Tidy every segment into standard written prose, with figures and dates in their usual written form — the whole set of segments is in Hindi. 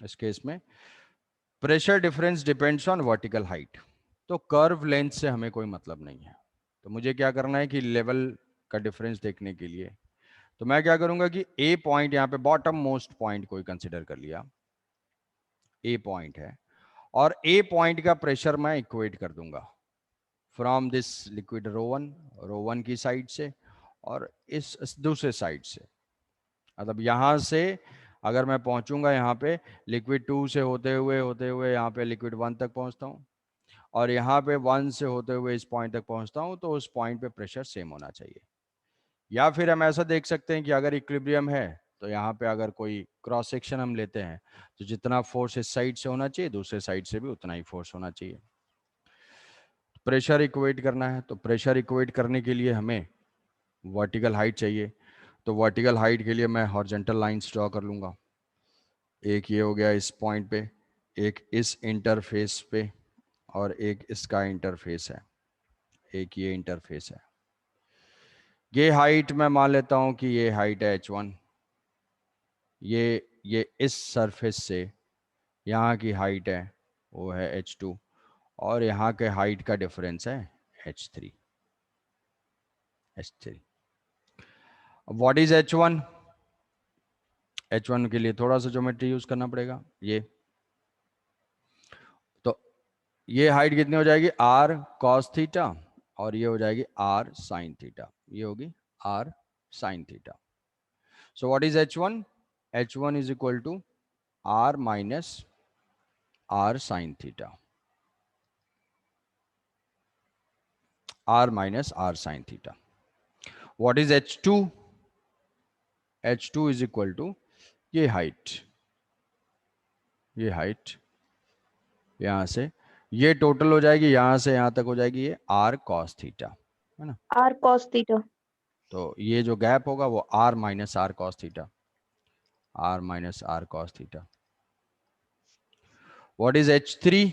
इस केस में pressure difference depends on vertical height, तो कर्व लेंथ से हमें कोई मतलब नहीं है। तो मुझे क्या करना है कि लेवल का डिफरेंस देखने के लिए तो मैं क्या करूंगा कि ए पॉइंट यहाँ पे बॉटम मोस्ट पॉइंट कोई कंसिडर कर लिया, ए पॉइंट है, और ए पॉइंट का प्रेशर मैं इक्वेट कर दूंगा from this liquid rho one की साइड से और इस दूसरे साइड से। मतलब यहां से अगर मैं पहुंचूंगा यहाँ पे लिक्विड 2 से होते हुए यहाँ पे लिक्विड 1 तक पहुंचता हूँ, और यहाँ पे 1 से होते हुए इस पॉइंट तक पहुंचता हूँ, तो उस पॉइंट पे प्रेशर सेम होना चाहिए। या फिर हम ऐसा देख सकते हैं कि अगर इक्विलिब्रियम है तो यहाँ पे अगर कोई क्रॉस सेक्शन हम लेते हैं तो जितना फोर्स इस साइड से होना चाहिए दूसरे साइड से भी उतना ही फोर्स होना चाहिए। प्रेशर इक्वेट करना है, तो प्रेशर इक्वेट करने के लिए हमें वर्टिकल हाइट चाहिए। तो वर्टिकल हाइट के लिए मैं हॉरिजॉन्टल लाइंस ड्रॉ कर लूंगा। एक ये हो गया इस पॉइंट पे, एक इस इंटरफेस पे, और एक इसका इंटरफेस है, एक ये इंटरफेस है। ये हाइट मैं मान लेता हूं कि ये हाइट है h1। ये इस सरफेस से यहाँ की हाइट है वो है h2, और यहाँ के हाइट का डिफरेंस है h3। What is h1? h1 के लिए थोड़ा सा ज्योमेट्री यूज करना पड़ेगा। ये तो ये हाइट कितनी हो जाएगी r cos थीटा, और ये हो जाएगी r sin थीटा, ये होगी r sin theta. So what is h1? h1 is equal to r minus r sin theta, r minus r sin theta. What is h2? h2 is equal to ये हाइट यहां से ये टोटल हो जाएगी, यहां से यहां तक हो जाएगी ये r cos थीटा, है ना। r cos theta. तो ये जो गैप होगा वो r minus r cos theta, r minus r cos theta. What is h3?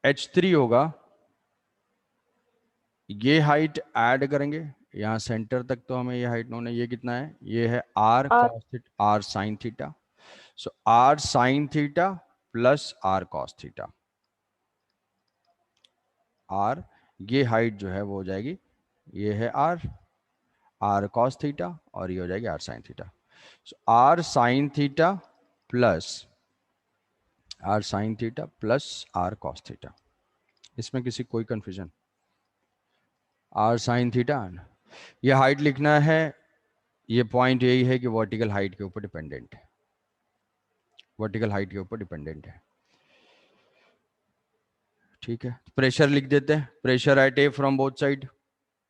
h3 होगा ये हाइट ऐड करेंगे यहाँ सेंटर तक, तो हमें ये हाइट नोन है, ये कितना है, ये है r r cos theta r sin theta. So r sin theta plus r cos theta, r ये हाइट जो है वो हो जाएगी, ये है r cos थीटा, और ये हो जाएगी r sin theta. So r sin theta plus r cos theta. इसमें किसी कोई कंफ्यूजन? r sin थीटा, ये हाइट लिखना है, ये पॉइंट यही है कि वर्टिकल हाइट के ऊपर डिपेंडेंट है, वर्टिकल हाइट के ऊपर डिपेंडेंट है। ठीक है, प्रेशर लिख देते हैं, pressure at A from both side.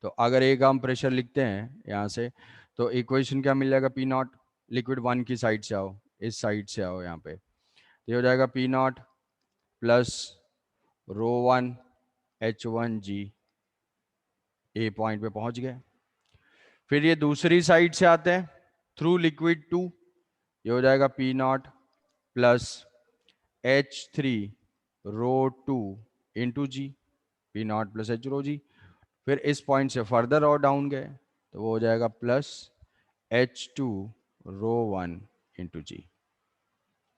तो अगर एक हम प्रेशर लिखते हैं यहाँ से तो इक्वेशन क्या मिल जाएगा, पी नॉट, लिक्विड 1 की साइड से आओ, इस साइड से आओ यहाँ पे, तो ये हो जाएगा P naught plus rho 1 h1g, ए पॉइंट पे पहुंच गए। फिर ये दूसरी साइड से आते हैं थ्रू लिक्विड 2, ये हो जाएगा P naught plus h3 rho 2 into g, P naught plus h rho g. फिर इस पॉइंट से फर्दर और डाउन गए तो वो हो जाएगा plus h2 rho 1 into g,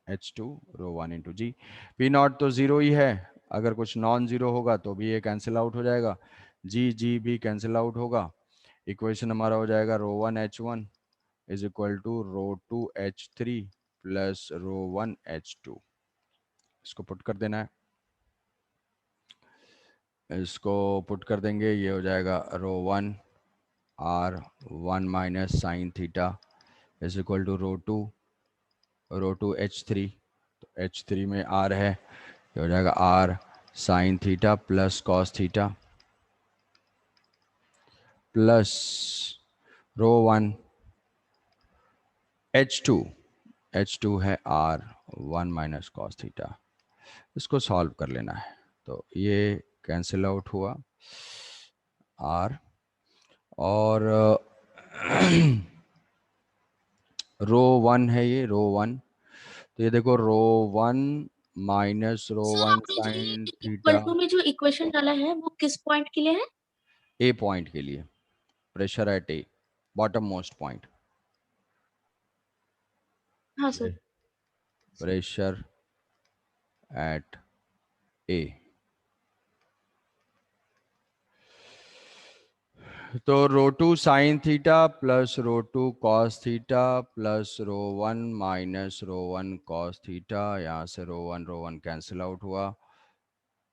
h2 rho 1 into g. P naught तो जीरो ही है, अगर कुछ नॉन जीरो होगा तो भी ये कैंसिल आउट हो जाएगा, जी जी भी कैंसिल आउट होगा। इक्वेशन हमारा हो जाएगा rho 1 h1 is equal to rho 2 h3 plus rho 1 h2। इसको पुट कर देना है, इसको पुट कर देंगे, ये हो जाएगा rho 1 minus sine theta is equal to rho 2 h3, तो h3 में r है, ये हो जाएगा r sign theta plus cos theta plus rho 1 h2 है r 1 माइनस कॉस थीटा। इसको सॉल्व कर लेना है, तो ये कैंसिल आउट हुआ r, और रो 1 है, ये रो 1, तो ये देखो रो 1 माइनस सर रो 1 आपने जो ये साइन इक्वल थीटा, टू में जो इक्वेशन डाला है वो किस पॉइंट के लिए है? ए पॉइंट के लिए, pressure at A, bottom most point. हाँ सर। Pressure at A. तो rho two sine theta plus rho two cos theta plus rho one minus rho one cos theta, यहाँ से रो1 कैंसिल आउट हुआ,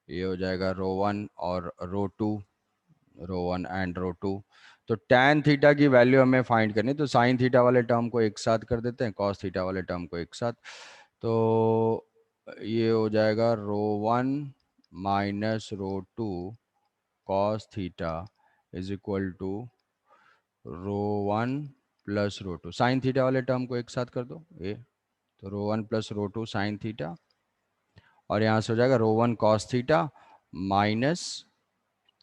ये हो जाएगा रो1 और रो1 एंड रो2। तो tan थीटा की वैल्यू हमें फाइंड करनी, तो साइन थीटा वाले टर्म को एक साथ कर देते हैं, कॉस थीटा वाले टर्म को एक साथ। तो ये हो जाएगा rho one minus rho two cos theta is equal to rho one plus rho two. Sine theta वाले टर्म को एक साथ कर दो ये, तो rho one plus rho two sine theta, और यहाँ से हो जाएगा rho one cos theta minus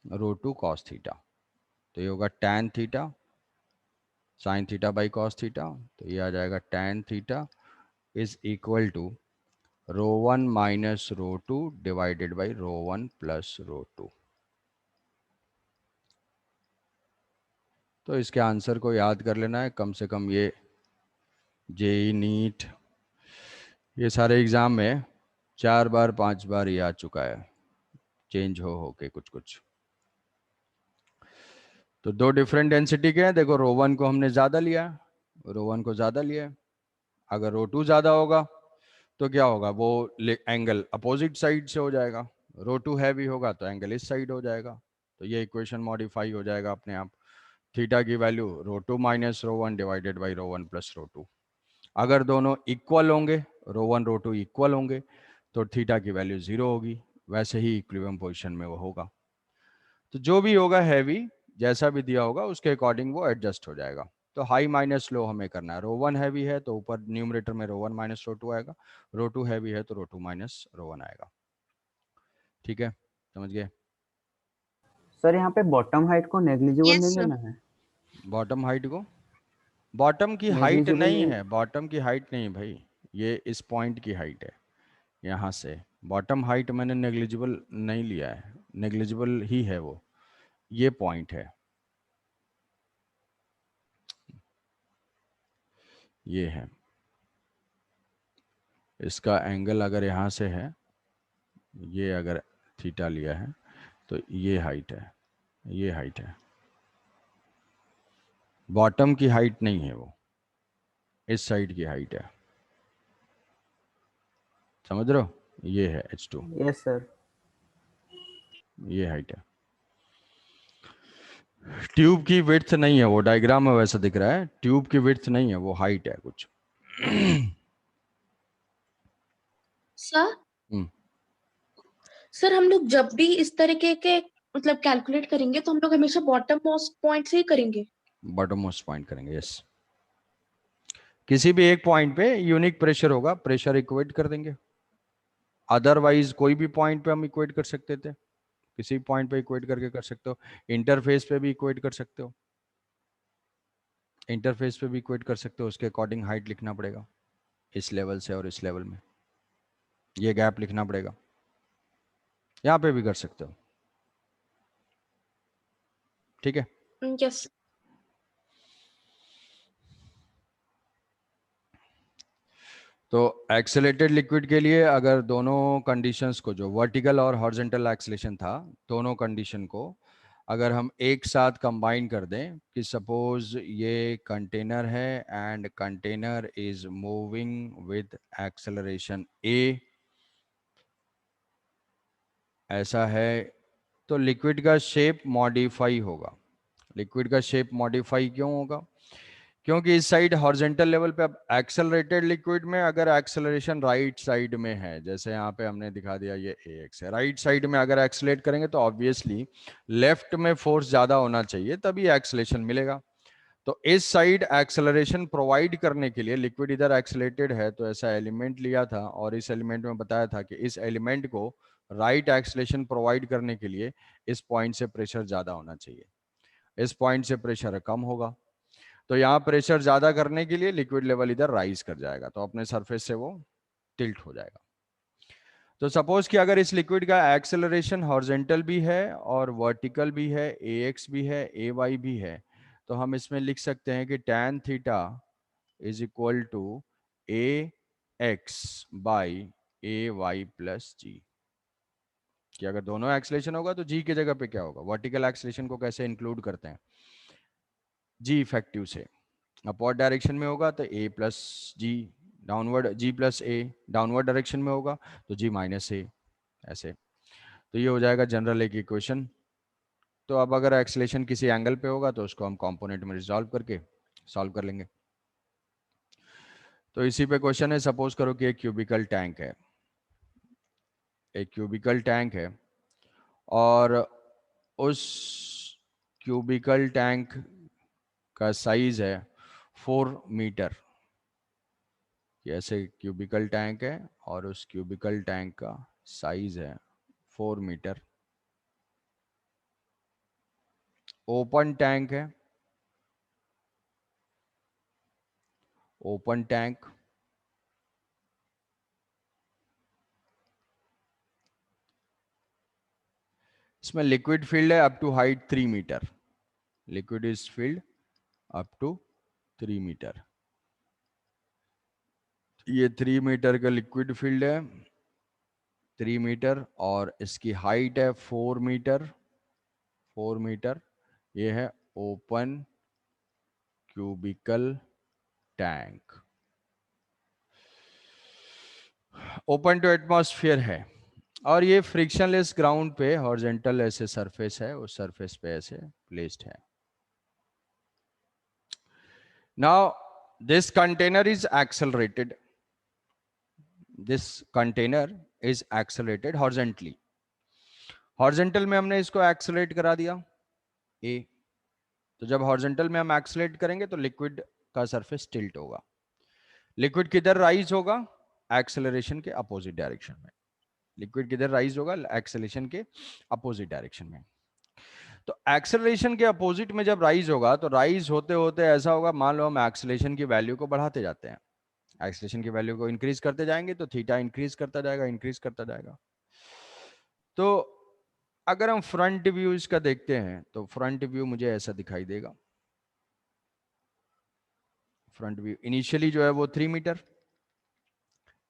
rho two cos theta. तो ये होगा tan theta sine theta by cos theta, तो ये आ जाएगा tan theta is equal to rho one minus rho two divided by rho one plus रो2। तो इसके आंसर को याद कर लेना है कम से कम, ये जेई नीट ये सारे एग्जाम में 4 बार 5 बार ये आ चुका है, चेंज हो के कुछ कुछ। तो दो डिफरेंट डेंसिटी के हैं, देखो रो1 को हमने ज़्यादा लिया है, रो1 को ज़्यादा लिया है। अगर रो2 ज़्यादा होगा तो क्या होगा, वो एंगल अपोजिट साइड से हो जाएगा। रो2 हैवी होगा तो एंगल इस साइड हो जाएगा। तो ये इक्वेशन मॉडिफाई हो जाएगा अपने आप। थीटा की value rho two minus rho one divided by rho one plus rho two. अगर दोनों इक्वल होंगे, रो1 रो2 इक्वल होंगे, तो थीटा की वैल्यू 0 होगी, वैसे ही इक्विलिब्रियम पोजीशन में वो होगा। तो जो भी होगा हैवी, जैसा भी दिया होगा उसके अकॉर्डिंग वो एडजस्ट हो जाएगा। तो हाई माइनस लो हमें करना है। रो1 हैवी है तो ऊपर न्यूमरेटर में रो1 माइनस रो2 आएगा, रो2 हैवी है तो रो2 माइनस रो1 आएगा। ठीक है, समझ गए? सर यहाँ पे बॉटम हाइट को नेग्लिजिबल यस नहीं सर। लेना है? बॉटम हाइट को, बॉटम की हाइट नेग्लिजिबल नहीं नहीं। है, बॉटम की हाइट नहीं भाई, ये इस पॉइंट की हाइट है यहाँ से। बॉटम हाइट मैंने नेग्लिजिबल नहीं लिया है, नेग्लिजिबल ही है वो, ये पॉइंट है, ये है। इसका एंगल अगर यहाँ से है, ये अगर थीटा लिया है तो ये हाइट है, ये हाइट है। बॉटम की हाइट नहीं है वो, इस साइड की हाइट है, समझ रहे हो? ये है H2, यस सर। ये हाइट है। ट्यूब की विड्थ नहीं है वो, डायग्राम में वैसा दिख रहा है, ट्यूब की विड्थ नहीं है वो, हाइट है कुछ। सर हम्म, सर हम लोग जब भी इस तरीके के मतलब कैलकुलेट करेंगे तो हम लोग हमेशा बॉटम मोस्ट पॉइंट से ही करेंगे। बॉटम मोस्ट पॉइंट करेंगे, यस। किसी भी एक पॉइंट पे यूनिक प्रेशर होगा, प्रेशर इक्वेट कर देंगे। अदरवाइज कोई भी पॉइंट पे हम इक्वेट कर सकते थे, किसी पॉइंट पे इक्वेट करके कर सकते हो। इंटरफेस पे भी इक्वेट कर सकते हो, इंटरफेस पे भी इक्वेट कर सकते हो, उसके अकॉर्डिंग हाइट लिखना पड़ेगा, इस लेवल से और इस लेवल में ये गैप लिखना पड़ेगा। यहाँ पे भी कर सकते हो, ठीक है। यस। तो एक्सेलेटेड लिक्विड के लिए अगर दोनों कंडीशंस को, जो वर्टिकल और हॉरिजॉन्टल एक्सेलेशन था, दोनों कंडीशन को अगर हम एक साथ कंबाइन कर दें कि सपोज ये कंटेनर है and container is moving with acceleration a, ऐसा है, तो लिक्विड का शेप मॉडिफाई होगा। लिक्विड का शेप मॉडिफाई क्यों होगा? क्योंकि इस साइड हॉरिजॉन्टल लेवल पे, अब एक्सेलरेटेड लिक्विड में अगर एक्सेलरेशन राइट साइड में है, जैसे यहाँ पे हमने दिखा दिया ये AX है, राइट साइड में अगर एक्सेलेट करेंगे तो ऑब्वियसली लेफ्ट में फोर्स ज्यादा होना चाहिए तभी एक्सेलेशन मिलेगा। तो इस साइड एक्सेलरेशन प्रोवाइड करने के लिए, लिक्विड इधर एक्सेलेटेड है तो ऐसा एलिमेंट लिया था, और इस एलिमेंट में बताया था कि इस एलिमेंट को राइट एक्सेलेशन प्रोवाइड करने के लिए इस पॉइंट से प्रेशर ज्यादा होना चाहिए, इस पॉइंट से प्रेशर कम होगा। तो यहाँ प्रेशर ज्यादा करने के लिए लिक्विड लेवल इधर राइज कर जाएगा, तो अपने सरफेस से वो टिल्ट हो जाएगा। तो सपोज कि अगर इस लिक्विड का एक्सेलरेशन हॉरिजॉन्टल भी है और वर्टिकल भी है, AX भी है, AY भी है, तो हम इसमें लिख सकते हैं कि tan theta is equal to A x by a y plus g, कि अगर दोनों एक्सलेशन होगा तो जी की जगह पे क्या होगा, वर्टिकल एक्सलेशन को कैसे इंक्लूड करते हैं, जी इफेक्टिव से, अपवर्ड डायरेक्शन में होगा तो ए प्लस जी, डाउनवर्ड जी प्लस ए, डाउनवर्ड डायरेक्शन में होगा तो जी माइनस ए, ऐसे। तो ये हो जाएगा जनरल एक इक्वेशन। तो अब अगर एक्सलेशन किसी एंगल पे होगा तो उसको हम कंपोनेंट में रिजॉल्व करके सॉल्व कर लेंगे। तो इसी पे क्वेश्चन है, सपोज करो कि एक क्यूबिकल टैंक है, एक क्यूबिकल टैंक है और उस क्यूबिकल टैंक का साइज है 4 मीटर। ऐसे क्यूबिकल टैंक है और उस क्यूबिकल टैंक का साइज है 4 मीटर। ओपन टैंक है, ओपन टैंक, इसमें लिक्विड फील्ड है up to height 3 metre, liquid is filled up to 3 metre. ये 3 मीटर का लिक्विड फील्ड है, 3 मीटर, और इसकी हाइट है 4 मीटर, 4 मीटर। ये है open cubical tank, open to atmosphere है, और ये फ्रिक्शनलेस ग्राउंड पे हॉरिजॉन्टल ऐसे सरफेस है, उस सरफेस पे ऐसे प्लेस्ड है। Now this container is accelerated, this container is accelerated horizontally, horizontal में हमने इसको एक्सेलरेट करा दिया ए। तो जब हॉरिजॉन्टल में हम एक्सेलरेट करेंगे तो लिक्विड का सरफेस टिल्ट होगा, लिक्विड किधर राइज होगा, एक्सेलरेशन के अपोजिट डायरेक्शन में, लिक्विड किधर राइज होगा, एक्सेलरेशन के अपोजिट डायरेक्शन में। तो एक्सेलरेशन के अपोजिट में जब राइज होगा तो राइज होते होते ऐसा होगा, मान लो हम एक्सेलरेशन की वैल्यू को बढ़ाते जाते हैं, एक्सेलरेशन की वैल्यू को इंक्रीज करते जाएंगे तो थीटा इंक्रीज करता जाएगा, इंक्रीज करता जाएगा। तो अगर हम फ्रंट व्यू इसका देखते हैं तो फ्रंट व्यू मुझे ऐसा दिखाई देगा, फ्रंट व्यू इनिशियली जो है वो 3 मीटर,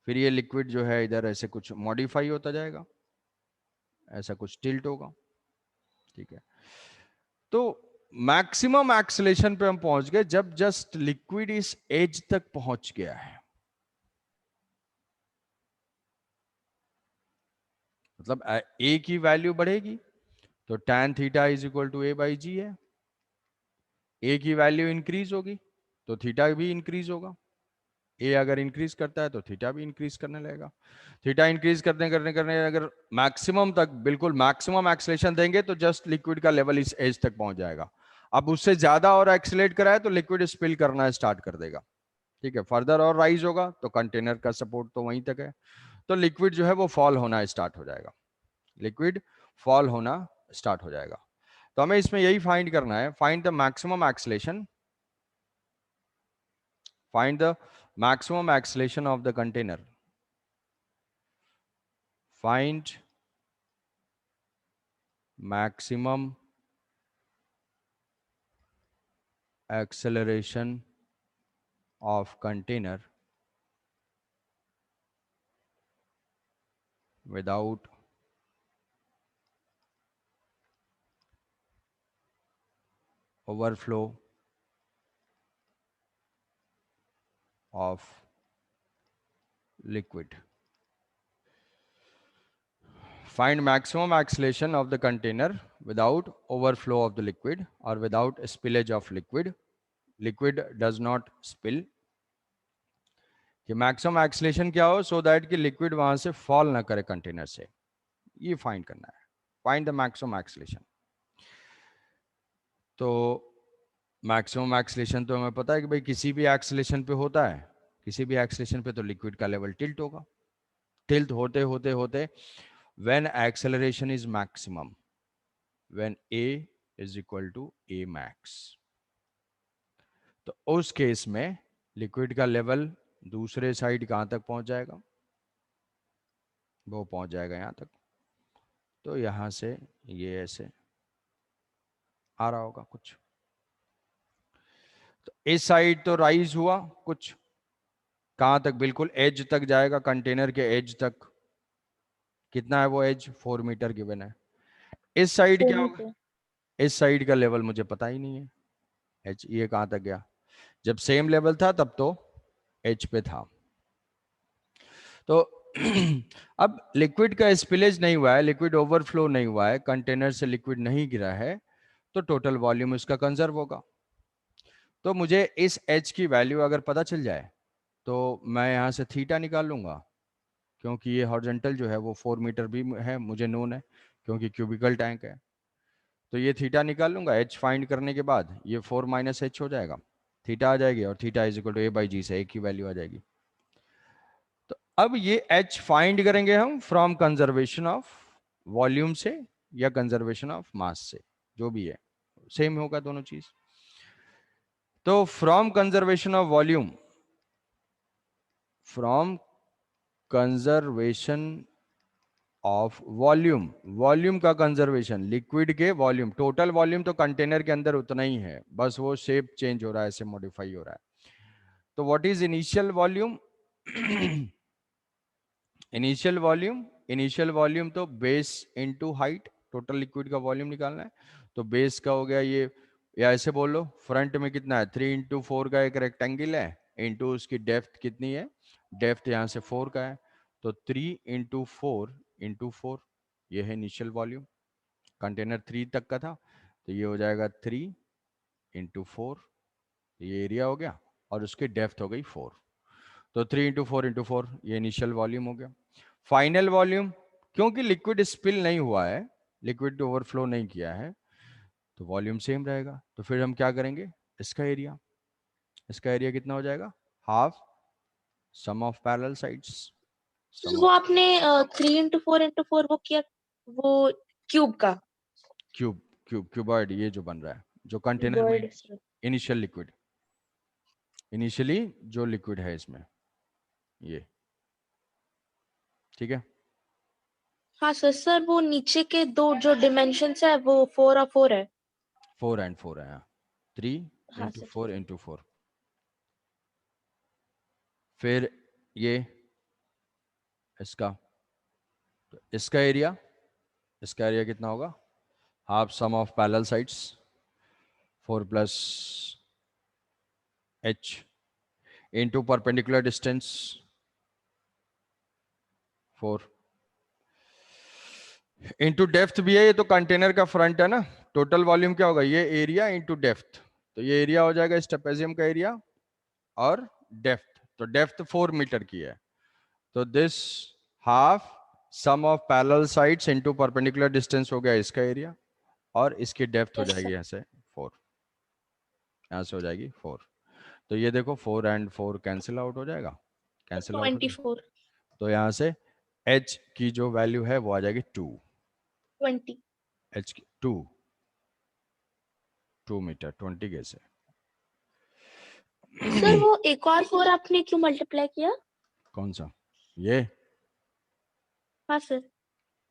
फिर ये लिक्विड जो है इधर ऐसे कुछ मॉडिफाई होता जाएगा, ऐसा कुछ टिल्ट होगा, ठीक है। तो मैक्सिमम एक्सेलेरेशन पे हम पहुंच गए जब जस्ट लिक्विड इस एज तक पहुंच गया है, मतलब ए की वैल्यू बढ़ेगी तो tan theta is equal to a by g है, ए की वैल्यू इंक्रीज होगी तो थीटा भी इंक्रीज होगा, ए अगर इंक्रीज करता है तो थीटा भी इंक्रीज करने लगेगा, थीटा इंक्रीज करने करने करने अगर मैक्सिमम तक, बिल्कुल मैक्सिमम एक्सेलेरेशन देंगे तो जस्ट लिक्विड का लेवल इस एज तक पहुंच जाएगा। अब उससे ज्यादा और एक्सेलेरेट कराए तो लिक्विड स्पिल करना स्टार्ट कर देगा, ठीक है, फर्दर और राइज होगा तो कंटेनर का सपोर्ट तो वहीं तक है, तो लिक्विड जो है वो फॉल होना स्टार्ट हो जाएगा, लिक्विड फॉल होना स्टार्ट हो जाएगा। तो हमें इसमें यही फाइंड करना है, find the maximum acceleration, find the maximum acceleration of the container, find maximum acceleration of container without overflow of liquid, find maximum acceleration of the container without overflow of the liquid or without spillage of liquid, liquid does not spill, कि मैक्सिमम एक्सेलेरेशन क्या हो सो दैट कि लिक्विड वहां से फॉल ना करे कंटेनर से, ये फाइंड करना है, फाइंड द मैक्सिमम एक्सेलेरेशन। तो मैक्सिमम एक्सेलेरेशन तो हमें पता है कि भाई किसी भी एक्सेलेरेशन पे होता है, किसी भी एक्सेलेरेशन पे तो लिक्विड का लेवल टिल्ट होगा, टिल्ट होते होते होते when acceleration is maximum, when a is equal to a max, तो उस केस में लिक्विड का लेवल दूसरे साइड कहां तक पहुंच जाएगा, वो पहुंच जाएगा यहां तक, तो यहां से ये ऐसे आ रहा होगा कुछ, तो इस साइड तो राइज हुआ कुछ, कहाँ तक? बिल्कुल एज तक जाएगा, कंटेनर के एज तक। कितना है वो एज? 4 मीटर गिवन है। इस साइड 4 क्या होगा? मीटर। इस साइड का लेवल मुझे पता ही नहीं है। एच ये कहाँ तक गया? जब सेम लेवल था तब तो एच पे था। तो अब लिक्विड का स्पिलेज नहीं हुआ है, लिक्विड ओवरफ्लो नहीं हुआ है, कंटेनर से लिक्विड नहीं गिरा है, तो टोटल वॉल्यूम उसका कंजर्व होगा। तो मुझे इस एच की वैल्यू अगर पता चल जाए तो मैं यहाँ से थीटा निकाल लूंगा, क्योंकि ये हॉरिजॉन्टल जो है वो 4 मीटर भी है, मुझे नोन है, क्योंकि क्यूबिकल टैंक है। तो ये थीटा निकाल लूंगा, एच फाइंड करने के बाद ये 4 माइनस एच हो जाएगा, थीटा आ जाएगी, और theta is equal to a by g से एक ही वैल्यू आ जाएगी। तो अब ये एच फाइंड करेंगे हम फ्रॉम कंजर्वेशन ऑफ वॉल्यूम से या कंजर्वेशन ऑफ मास से, जो भी है सेम होगा दोनों चीज। तो from conservation of volume, from conservation of volume, volume का कंजर्वेशन, लिक्विड के वॉल्यूम, टोटल वॉल्यूम तो कंटेनर के अंदर उतना ही है, बस वो शेप चेंज हो रहा है, ऐसे मॉडिफाई हो रहा है। तो what is initial volume? Initial volume तो base into height, total liquid का वॉल्यूम निकालना है। तो बेस का हो गया ये, या ऐसे बोल लो, फ्रंट में कितना है? 3 × 4 का एक रेक्टेंगल है, इनटू उसकी डेप्थ कितनी है? डेप्थ यहाँ से 4 का है, तो 3 × 4 × 4, ये है इनिशियल वॉल्यूम। कंटेनर 3 तक का था, तो ये हो जाएगा 3 × 4, ये एरिया हो गया, और उसकी डेप्थ हो गई 4। तो 3 × 4 × 4 ये इनिशियल वॉल्यूम हो गया। फाइनल वॉल्यूम, क्योंकि लिक्विड स्पिल नहीं हुआ है, लिक्विड ओवरफ्लो नहीं किया है, तो वॉल्यूम सेम रहेगा। तो फिर हम क्या करेंगे? इसका एरिया, इसका एरिया कितना हो जाएगा? Half sum of parallel sides, sum वो ऑफ आपने 3 × 4 × 4 वो किया, वो क्यूब का क्यूबॉइड, ये जो बन रहा है, जो कंटेनर में वर्ड। इनिशियल लिक्विड, इनिशियली जो लिक्विड है इसमें, ये ठीक है। हाँ सर, सर वो नीचे के दो जो डिमेंशंस है वो 4 और 4 है। 4 and 4 है, 3 हाँ × सर। 4 × 4। फिर ये इसका, तो इसका एरिया कितना होगा? Half sum of parallel sides, 4 plus h into perpendicular distance 4 into depth भी है, ये तो कंटेनर का फ्रंट है ना। टोटल वॉल्यूम क्या होगा? ये एरिया इंटू डेप्थ, तो ये एरिया हो जाएगा इस ट्रेपेजियम का एरिया, और डेप्थ, तो डेप्थ 4 मीटर की है, तो this half sum of parallel sides into perpendicular distance हो गया इसका एरिया, और इसकी डेप्थ हो यस जाएगी सर। यहाँ से 4, यहाँ से हो जाएगी 4। तो ये देखो 4 and 4 कैंसिल आउट हो जाएगा, कैंसिल आउट हो जाएगा, 24 तो यहाँ से h की जो वैल्यू है वो आ जाएगी 2, 20। h की 2 मीटर, 20 कैसे? सर वो एक और 4 आपने क्यों मल्टीप्लाई किया? कौन सा? ये हाँ सर।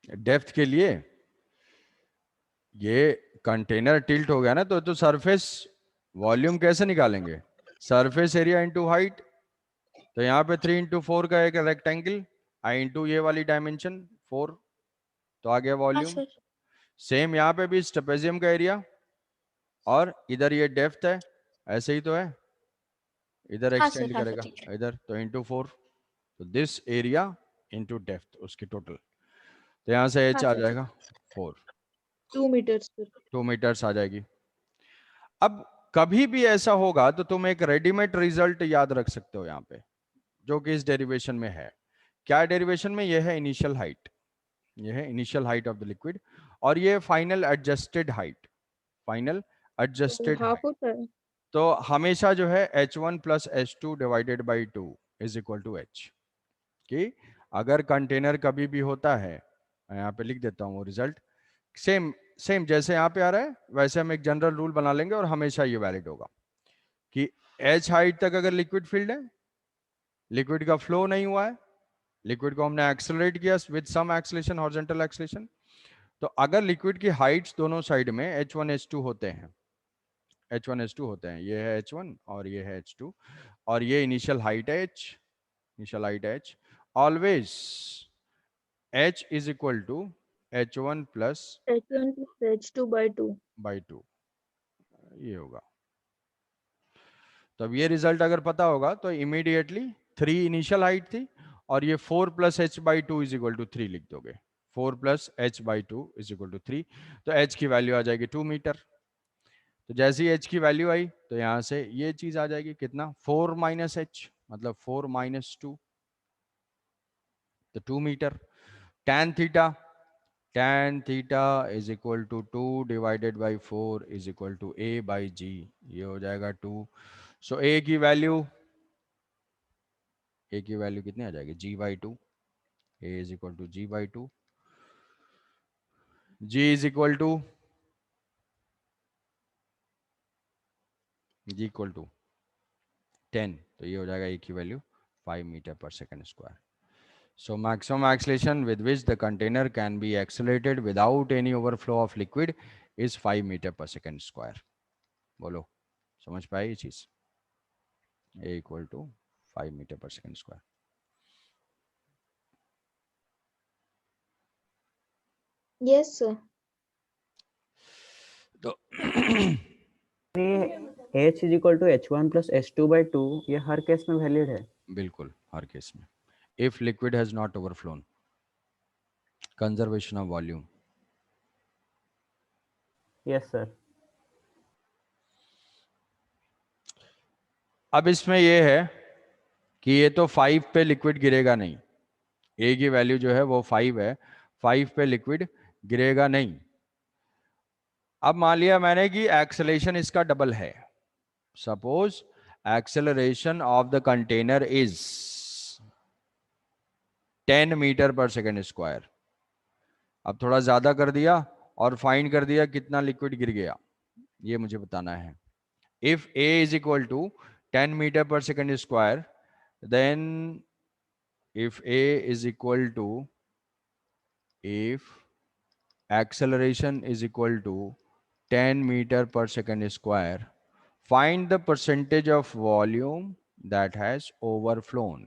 डेप्थ के लिए, ये कंटेनर टिल्ट हो गया ना, तो सरफेस वॉल्यूम कैसे निकालेंगे? सरफेस एरिया इंटू हाइट, तो यहाँ पे 3 × 4 का एक रेक्टेंगल, आई इंटू ये वाली डायमेंशन 4, तो आ गया हाँ वॉल्यूम। सर। सेम यहाँ पे भी ट्रेपेजियम का एरिया, और इधर ये डेप्थ है, ऐसे ही तो है, इधर हाँ सर। एक्सटेंड हाँ सर करेगा ठीक है। इधर, तो इंटू 4, तो दिस एरिया इंटू डेप्थ उसकी टोटल, तो यहाँ से हाँ एच आ सर ठीक जाएगा है। 4, 2 मीटर सर। 2 मीटर्स आ जाएगी। अब कभी भी ऐसा होगा तो तुम एक रेडीमेड रिजल्ट याद रख सकते हो यहाँ पे, जो कि इस डेरिवेशन में है। क्या डेरिवेशन में? ये है इनिशियल हाइट, ये है initial height of the liquid, और ये फाइनल एडजस्टेड हाइट, फाइनल तो एडजस्टेड हाफ हाइट। होता है। तो हमेशा जो है h1 + h2 divided by 2 is equal to h, कि अगर कंटेनर कभी भी होता है, मैं यहाँ पे लिख देता हूँ वो रिजल्ट, सेम सेम जैसे यहाँ पे आ रहा है वैसे हम एक जनरल रूल बना लेंगे, और हमेशा ये वैलिड होगा कि h हाइट तक अगर लिक्विड फील्ड है, लिक्विड का फ्लो नहीं हुआ है, लिक्विड को हमने एक्सेलरेट किया with some acceleration, horizontal acceleration, तो अगर लिक्विड की हाइट्स दोनों साइड में h1 h2 होते हैं, h1 h2 होते हैं, ये है h1 और ये है h2, और ये इनिशियल हाइट है h, initial height h, always h is equal to h1 plus h1 plus h2 by 2. By 2, ये होगा। तो अब ये रिजल्ट अगर पता होगा तो इमीडिएटली 3 इनिशियल हाइट थी और ये 4 plus h by two is equal to 3 लिख दोगे। 4 plus h by two is equal to 3, तो h की वैल्यू आ जाएगी 2 मीटर। तो जैसे ही h की वैल्यू आई तो यहाँ से ये चीज आ जाएगी, कितना, 4 माइनस एच, मतलब 4 माइनस 2, तो 2 मीटर। tan theta is equal to 2 divided by 4 is equal to a by g, ये हो जाएगा 2। सो a की वैल्यू कितनी आ जाएगी, g by 2, a is equal to g by 2, g is equal to g equal to 10, तो ये हो जाएगा a की वैल्यू 5 मीटर पर second square. So maximum acceleration with which the container can be accelerated without any overflow of liquid is 5 meter per second square. बोलो, समझ पाए ये चीज? A equal to 5 meter per second square. Yes, sir. तो ये h is equal to h1 plus h2 by 2 ये हर केस में वैलिड है? बिल्कुल हर केस में, if liquid has not overflown, conservation of volume. Yes sir. अब इसमें ये है कि ये तो 5 पे लिक्विड गिरेगा नहीं, a की वैल्यू जो है वो 5 है, 5 पे लिक्विड गिरेगा नहीं। अब मान लिया मैंने कि एक्सेलरेशन इसका डबल है, suppose acceleration of the container is 10 metre पर सेकेंड स्क्वायर। अब थोड़ा ज्यादा कर दिया और फाइंड कर दिया कितना लिक्विड गिर गया, ये मुझे बताना है। If a is equal to 10 metre पर second square, then if a is equal to, if acceleration is equal to 10 meter per second square, find the percentage of volume that has overflown.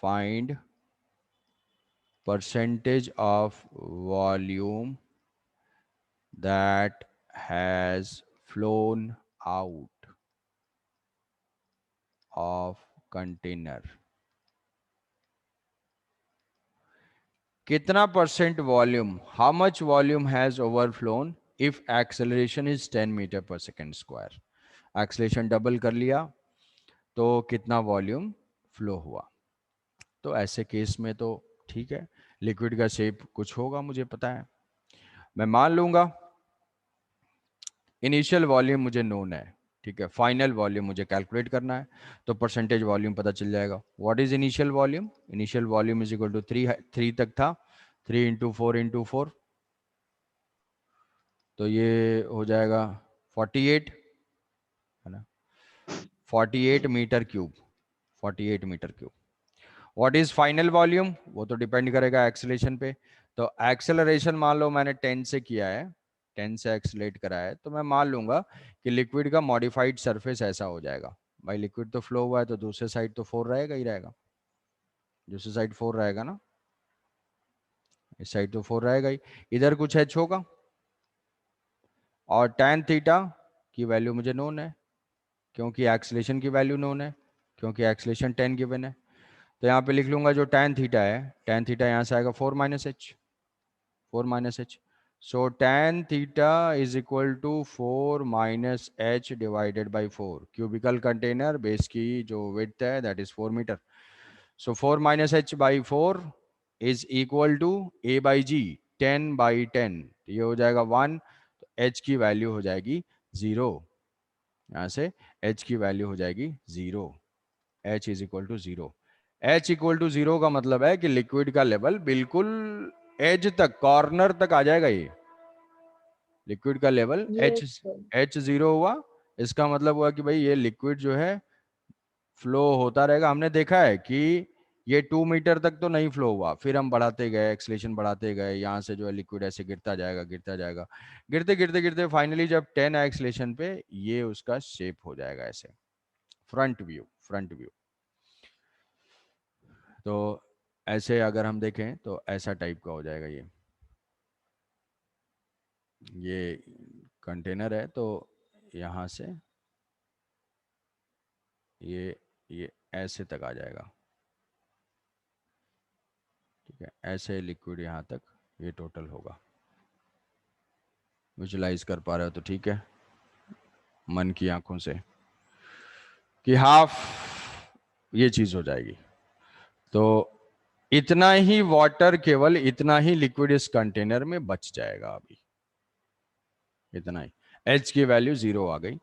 Find percentage of volume that has flown out of container. कितना percent volume, how much volume has overflown if acceleration is 10 metre पर सेकेंड स्क्वायर। एक्सेलरेशन डबल कर लिया तो कितना वॉल्यूम फ्लो हुआ। तो ऐसे केस में तो ठीक है, लिक्विड का शेप कुछ होगा मुझे पता है, मैं मान लूंगा। इनिशियल वॉल्यूम मुझे नोन है, ठीक है, फाइनल वॉल्यूम मुझे कैलकुलेट करना है, तो परसेंटेज वॉल्यूम पता चल जाएगा। What is initial volume? Initial volume is equal to 3 तक था, 3 इंटू 4 इंटू 4, तो ये हो जाएगा 48, है ना, 48 metre cube, 48 metre cube. What is final volume? वो तो डिपेंड करेगा एक्सेलरेशन पे। तो एक्सेलरेशन मान लो मैंने 10 से किया है, 10 से एक्सेलरेट करा है, तो मैं मान लूंगा कि लिक्विड का मॉडिफाइड सरफेस ऐसा हो जाएगा। भाई लिक्विड तो फ्लो हुआ है तो दूसरे साइड तो 4 रहेगा ही रहेगा, दूसरी साइड 4 रहेगा ना, इस साइड तो 4 रहेगा ही, इधर कुछ h होगा। और tan थीटा की वैल्यू मुझे नोन है, क्योंकि एक्सेलरेशन की वैल्यू नोन है, क्योंकि एक्सेलरेशन 10 गिवन है। तो यहाँ पे लिख लूंगा जो tan थीटा है, tan थीटा यहाँ से आएगा 4 minus h, 4 minus h. So tan theta is equal to 4 minus h divided by 4। Cubical container base की जो विड्थ है that is 4 metre. So 4 minus h by 4 is equal to a by g, 10 by 10, तो ये हो जाएगा 1, तो h की वैल्यू हो जाएगी 0। यहाँ से h की वैल्यू हो जाएगी 0, h is equal to 0। h equal to 0 का मतलब है कि लिक्विड का लेवल बिल्कुल एज तक, कॉर्नर तक आ जाएगा। ये लिक्विड का level Yes, h sir. h0 हुआ, इसका मतलब हुआ कि भाई ये लिक्विड जो है फ्लो होता रहेगा। हमने देखा है कि ये 2 मीटर तक तो नहीं फ्लो हुआ, फिर हम बढ़ाते गए, एक्सेलरेशन बढ़ाते गए, यहाँ से जो है लिक्विड ऐसे गिरता जाएगा, गिरता जाएगा, गिरते गिरते गिरते फाइनली जब 10 एक्सेलरेशन पे ये उसका शेप हो जाएगा ऐसे। Front view, front view. तो ऐसे अगर हम देखें तो ऐसा टाइप का हो जाएगा ये कंटेनर है, तो यहाँ से ये ऐसे तक आ जाएगा, ठीक है। ऐसे लिक्विड यहाँ तक ये टोटल होगा। विजुलाइज कर पा रहे हो तो ठीक है, मन की आंखों से, कि हाफ ये चीज हो जाएगी। तो इतना ही वाटर, केवल इतना ही लिक्विड इस कंटेनर में बच जाएगा अभी, इतना ही। एच की वैल्यू 0 आ गई,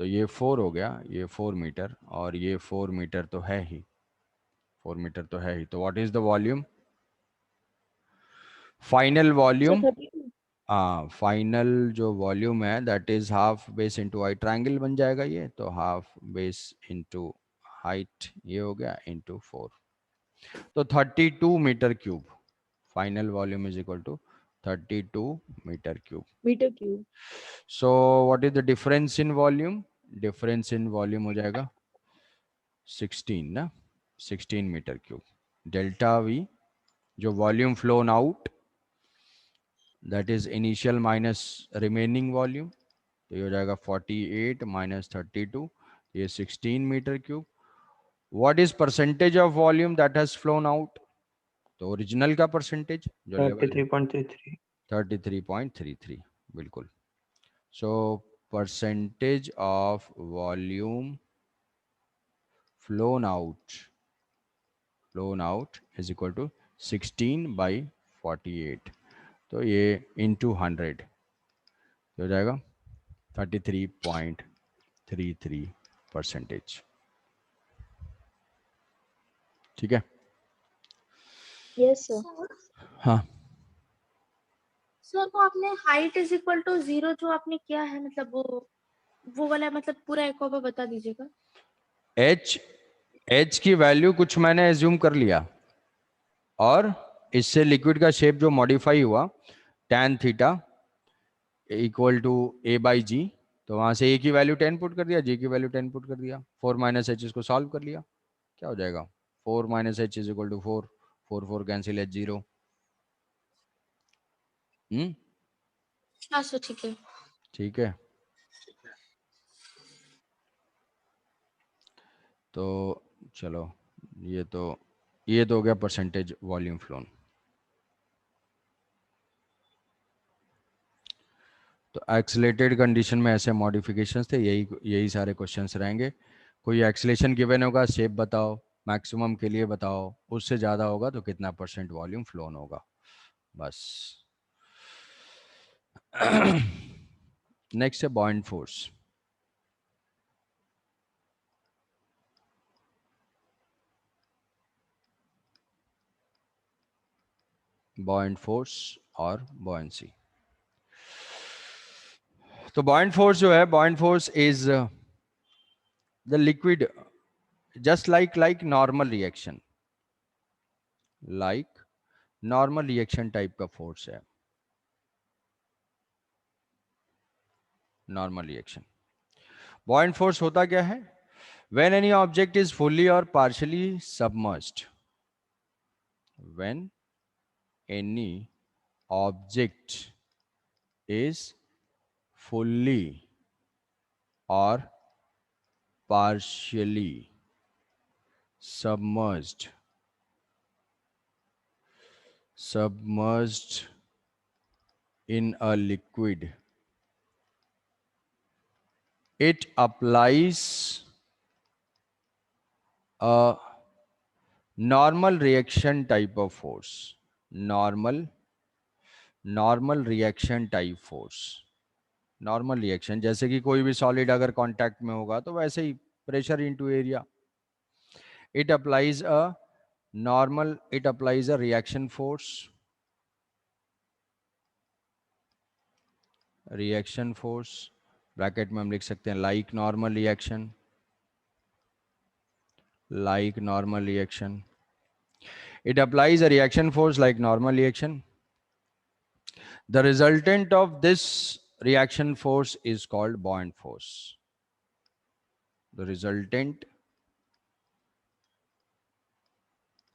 तो ये 4 हो गया, ये 4 मीटर, और ये 4 मीटर तो है ही, 4 मीटर तो है ही। तो what is the volume? Final sir volume, 32. हाँ, फाइनल जो वॉल्यूम है that is half base into height, triangle बन जाएगा ये, तो हाफ बेस इंटू हाइट ये हो गया इंटू 4, तो 32 metre cube. Final volume is equal to 32 metre cube. Meter cube. So what is the difference in volume? Difference in volume हो जाएगा 16 ना, 16 मीटर क्यूब। डेल्टा वी जो volume flown out, that is initial minus remaining volume, तो ये हो जाएगा 48 माइनस 32, ये 16 metre cube. What is percentage of volume that has flown out? तो ओरिजिनल का परसेंटेज जो लेवल 33.33. 33.33, बिल्कुल। So percentage of volume flown out is equal to 16/48, तो ये इंटू 100 हो जाएगा 33.33%। ठीक है, Yes, sir. हाँ। सर तो आपने हाइट इज इक्वल टू 0 जो आपने किया है, मतलब वो वाला, मतलब पूरा एक और बार बता दीजिएगा। एच की वैल्यू कुछ मैंने एज्यूम कर लिया, और इससे लिक्विड का शेप जो मॉडिफाई हुआ, tan theta equal to a/g, तो वहां से a की वैल्यू 10 पुट कर दिया, g की वैल्यू 10 पुट कर दिया, 4 माइनस एच इसको सॉल्व कर लिया, क्या हो जाएगा? 4 minus h is equal to 4, 4 cancel, h 0। हाँ सर, ठीक है। ठीक है, तो चलो, ये तो हो गया परसेंटेज वॉल्यूम फ्लोन। तो एक्सेलेटेड कंडीशन में ऐसे मॉडिफिकेशंस थे, यही सारे क्वेश्चंस रहेंगे। कोई एक्सेलेशन गिवन होगा, शेप बताओ, मैक्सिमम के लिए बताओ, उससे ज़्यादा होगा तो कितना परसेंट वॉल्यूम फ्लोन होगा, बस। नेक्स्ट है बॉयंट फोर्स। बॉयंट फोर्स और बॉयंसी। तो बॉयंट फोर्स जो है, buoyant force is the liquid, just like normal reaction, like normal reaction type का फोर्स है, नॉर्मल रिएक्शन। बॉयंट फोर्स होता क्या है? When any object is fully or partially submerged, when any object is fully or partially submerged in a liquid, it applies a normal reaction type of force, normal reaction type force। Normal reaction, जैसे कि कोई भी सॉलिड अगर कांटेक्ट में होगा तो वैसे ही, pressure into area. It applies a reaction force, bracket में हम लिख सकते हैं like normal reaction, it applies a reaction force like normal reaction. The resultant of this reaction force is called buoyant force. The resultant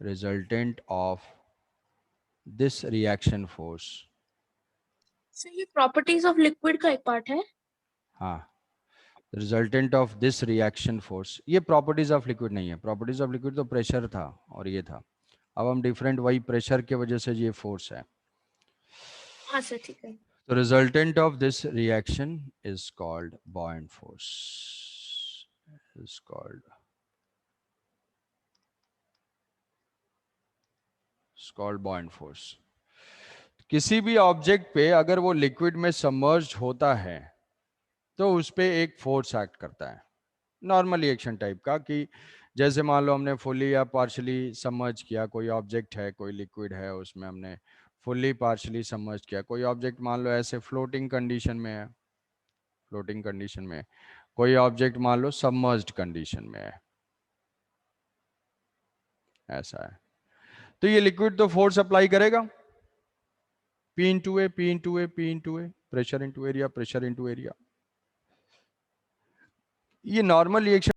resultant of this reaction force. Sir ये प्रॉपर्टीज ऑफ लिक्विड का एक पार्ट है. हाँ, resultant of this reaction force. ये प्रॉपर्टीज ऑफ लिक्विड नहीं है. प्रॉपर्टीज ऑफ लिक्विड तो प्रेशर था और ये था. अब हम डिफरेंट, वही प्रेशर की वजह से ये फोर्स है. हाँ सर ठीक है. तो resultant of this reaction is called buoyant force. Is called buoyant force. किसी भी ऑब्जेक्ट पे अगर वो लिक्विड में सबमर्ज्ड होता है तो उस पे एक फोर्स एक्ट करता है, नॉर्मल रिएक्शन टाइप का. कि जैसे मान लो हमने फुली या पार्शली सबमर्ज किया, कोई ऑब्जेक्ट है, कोई लिक्विड है, उसमें हमने फुली पार्शली सबमर्ज किया. कोई ऑब्जेक्ट मान लो ऐसे फ्लोटिंग कंडीशन में है, फ्लोटिंग कंडीशन में. कोई ऑब्जेक्ट मान लो सबमर्ज्ड कंडीशन में है, ऐसा है. तो ये लिक्विड तो फोर्स अप्लाई करेगा, P into a, P into a, P into a, pressure into area, pressure into area. ये नॉर्मल रिएक्शन